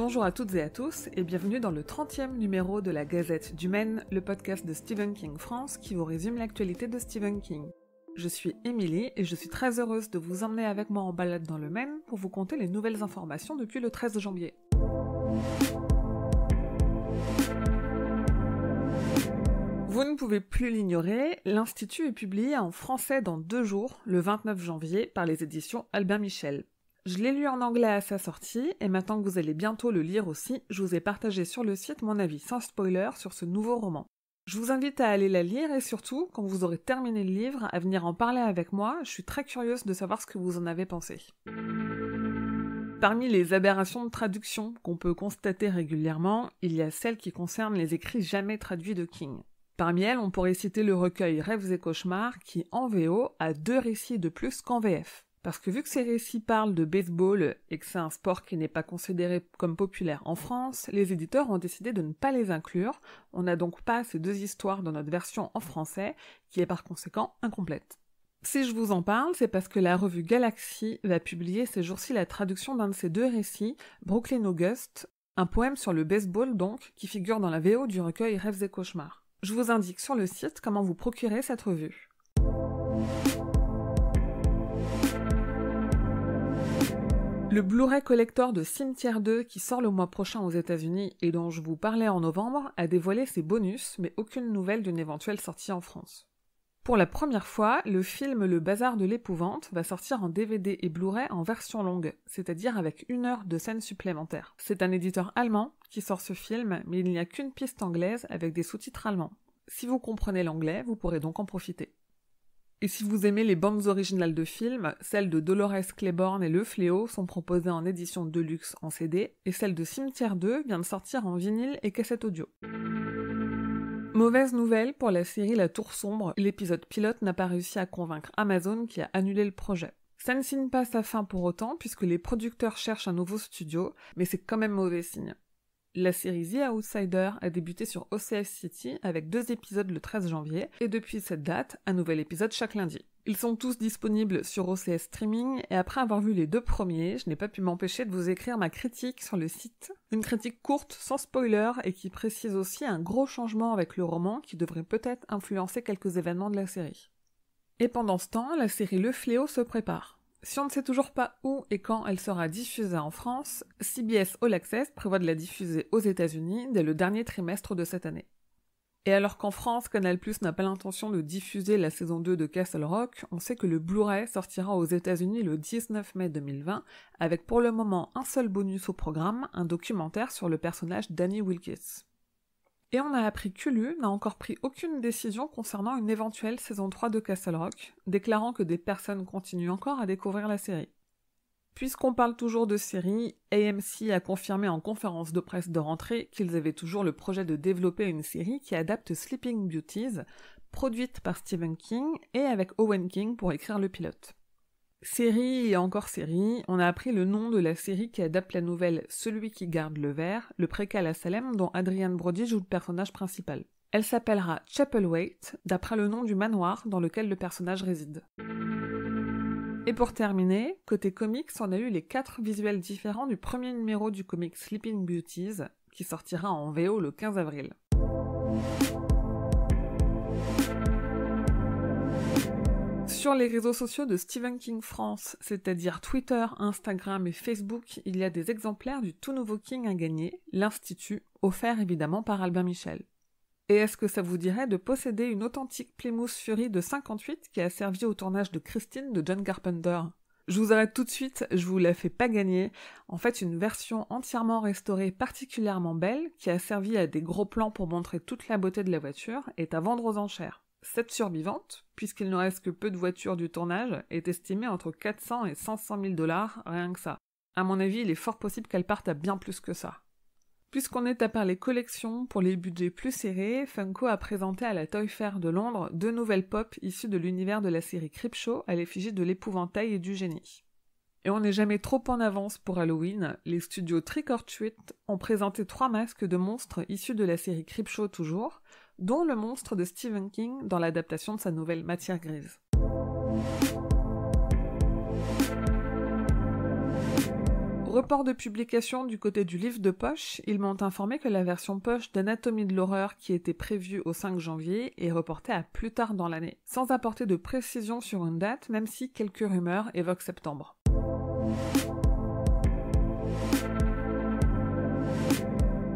Bonjour à toutes et à tous et bienvenue dans le 30e numéro de la Gazette du Maine, le podcast de Stephen King France qui vous résume l'actualité de Stephen King. Je suis Émilie et je suis très heureuse de vous emmener avec moi en balade dans le Maine pour vous conter les nouvelles informations depuis le 13 janvier. Vous ne pouvez plus l'ignorer, l'Institut est publié en français dans 2 jours, le 29 janvier, par les éditions Albin Michel. Je l'ai lu en anglais à sa sortie, et maintenant que vous allez bientôt le lire aussi, je vous ai partagé sur le site mon avis sans spoiler sur ce nouveau roman. Je vous invite à aller la lire et surtout, quand vous aurez terminé le livre, à venir en parler avec moi, je suis très curieuse de savoir ce que vous en avez pensé. Parmi les aberrations de traduction qu'on peut constater régulièrement, il y a celles qui concernent les écrits jamais traduits de King. Parmi elles, on pourrait citer le recueil Rêves et cauchemars qui, en VO, a 2 récits de plus qu'en VF. Parce que vu que ces récits parlent de baseball et que c'est un sport qui n'est pas considéré comme populaire en France, les éditeurs ont décidé de ne pas les inclure. On n'a donc pas ces 2 histoires dans notre version en français, qui est par conséquent incomplète. Si je vous en parle, c'est parce que la revue Galaxy va publier ces jours-ci la traduction d'un de ces 2 récits, Brooklyn August, un poème sur le baseball donc, qui figure dans la VO du recueil Rêves et cauchemars. Je vous indique sur le site comment vous procurer cette revue. Le Blu-ray collector de Cimetière 2 qui sort le mois prochain aux États-Unis et dont je vous parlais en novembre a dévoilé ses bonus, mais aucune nouvelle d'une éventuelle sortie en France. Pour la première fois, le film Le Bazar de l'épouvante va sortir en DVD et Blu-ray en version longue, c'est-à-dire avec 1 heure de scènes supplémentaires. C'est un éditeur allemand qui sort ce film, mais il n'y a qu'une piste anglaise avec des sous-titres allemands. Si vous comprenez l'anglais, vous pourrez donc en profiter. Et si vous aimez les bandes originales de films, celles de Dolores Claiborne et Le Fléau sont proposées en édition deluxe en CD, et celle de Cimetière 2 vient de sortir en vinyle et cassette audio. Mauvaise nouvelle pour la série La Tour Sombre, l'épisode pilote n'a pas réussi à convaincre Amazon qui a annulé le projet. Ça ne signe pas sa fin pour autant, puisque les producteurs cherchent un nouveau studio, mais c'est quand même mauvais signe. La série The Outsider a débuté sur OCS City avec 2 épisodes le 13 janvier, et depuis cette date, un nouvel épisode chaque lundi. Ils sont tous disponibles sur OCS Streaming, et après avoir vu les 2 premiers, je n'ai pas pu m'empêcher de vous écrire ma critique sur le site. Une critique courte, sans spoiler, et qui précise aussi un gros changement avec le roman qui devrait peut-être influencer quelques événements de la série. Et pendant ce temps, la série Le Fléau se prépare. Si on ne sait toujours pas où et quand elle sera diffusée en France, CBS All Access prévoit de la diffuser aux États-Unis dès le dernier trimestre de cette année. Et alors qu'en France, Canal+ n'a pas l'intention de diffuser la saison 2 de Castle Rock, on sait que le Blu-ray sortira aux États-Unis le 19 mai 2020, avec pour le moment un seul bonus au programme, un documentaire sur le personnage Danny Wilkes. Et on a appris qu'Hulu n'a encore pris aucune décision concernant une éventuelle saison 3 de Castle Rock, déclarant que des personnes continuent encore à découvrir la série. Puisqu'on parle toujours de série, AMC a confirmé en conférence de presse de rentrée qu'ils avaient toujours le projet de développer une série qui adapte Sleeping Beauties, produite par Stephen King et avec Owen King pour écrire le pilote. Série et encore série, on a appris le nom de la série qui adapte la nouvelle Celui qui garde le verre, le préquel à Salem dont Adrian Brody joue le personnage principal. Elle s'appellera Chapelwaite, d'après le nom du manoir dans lequel le personnage réside. Et pour terminer, côté comics, on a eu les 4 visuels différents du premier numéro du comic Sleeping Beauties, qui sortira en VO le 15 avril. Sur les réseaux sociaux de Stephen King France, c'est-à-dire Twitter, Instagram et Facebook, il y a des exemplaires du tout nouveau King à gagner, l'Institut, offert évidemment par Albin Michel. Et est-ce que ça vous dirait de posséder une authentique Plymouth Fury de 58 qui a servi au tournage de Christine de John Carpenter ? Je vous arrête tout de suite, je vous la fais pas gagner. En fait, une version entièrement restaurée particulièrement belle, qui a servi à des gros plans pour montrer toute la beauté de la voiture, est à vendre aux enchères. Cette survivante, puisqu'il ne reste que peu de voitures du tournage, est estimée entre 400 et 500 000 $, rien que ça. À mon avis, il est fort possible qu'elle parte à bien plus que ça. Puisqu'on est à parler collection, pour les budgets plus serrés, Funko a présenté à la Toy Fair de Londres 2 nouvelles pop issues de l'univers de la série Creepshow à l'effigie de l'épouvantail et du génie. Et on n'est jamais trop en avance pour Halloween, les studios Trick or Treat ont présenté 3 masques de monstres issus de la série Creepshow toujours, dont le monstre de Stephen King dans l'adaptation de sa nouvelle Matière grise. Report de publication du côté du livre de poche, ils m'ont informé que la version poche d'Anatomie de l'horreur qui était prévue au 5 janvier est reportée à plus tard dans l'année, sans apporter de précision sur une date, même si quelques rumeurs évoquent septembre.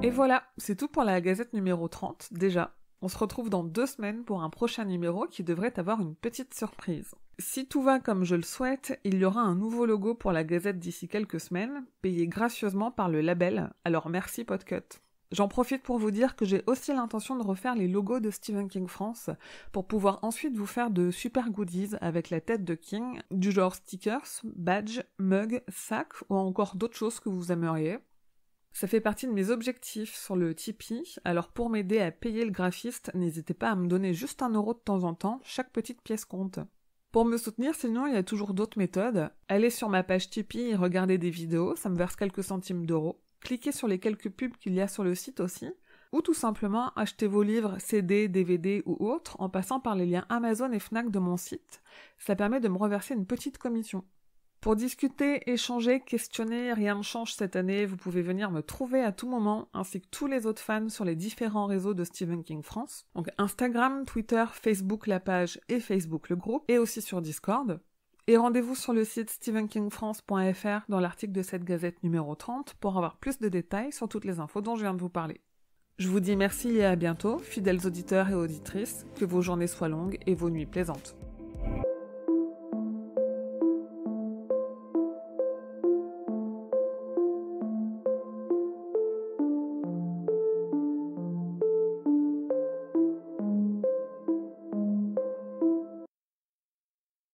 Et voilà, c'est tout pour la Gazette numéro 30, déjà. On se retrouve dans 2 semaines pour un prochain numéro qui devrait avoir une petite surprise. Si tout va comme je le souhaite, il y aura un nouveau logo pour la Gazette d'ici quelques semaines, payé gracieusement par le label, alors merci Podcut. J'en profite pour vous dire que j'ai aussi l'intention de refaire les logos de Stephen King France, pour pouvoir ensuite vous faire de super goodies avec la tête de King, du genre stickers, badge, mug, sac, ou encore d'autres choses que vous aimeriez. Ça fait partie de mes objectifs sur le Tipeee, alors pour m'aider à payer le graphiste, n'hésitez pas à me donner juste 1 euro de temps en temps, chaque petite pièce compte. Pour me soutenir, sinon, il y a toujours d'autres méthodes. Allez sur ma page Tipeee et regardez des vidéos, ça me verse quelques centimes d'euros. Cliquez sur les quelques pubs qu'il y a sur le site aussi, ou tout simplement achetez vos livres, CD, DVD ou autres en passant par les liens Amazon et Fnac de mon site. Ça permet de me reverser une petite commission. Pour discuter, échanger, questionner, rien ne change cette année, vous pouvez venir me trouver à tout moment, ainsi que tous les autres fans sur les différents réseaux de Stephen King France. Donc Instagram, Twitter, Facebook la page et Facebook le groupe, et aussi sur Discord. Et rendez-vous sur le site stephenkingfrance.fr dans l'article de cette gazette numéro 30 pour avoir plus de détails sur toutes les infos dont je viens de vous parler. Je vous dis merci et à bientôt, fidèles auditeurs et auditrices, que vos journées soient longues et vos nuits plaisantes.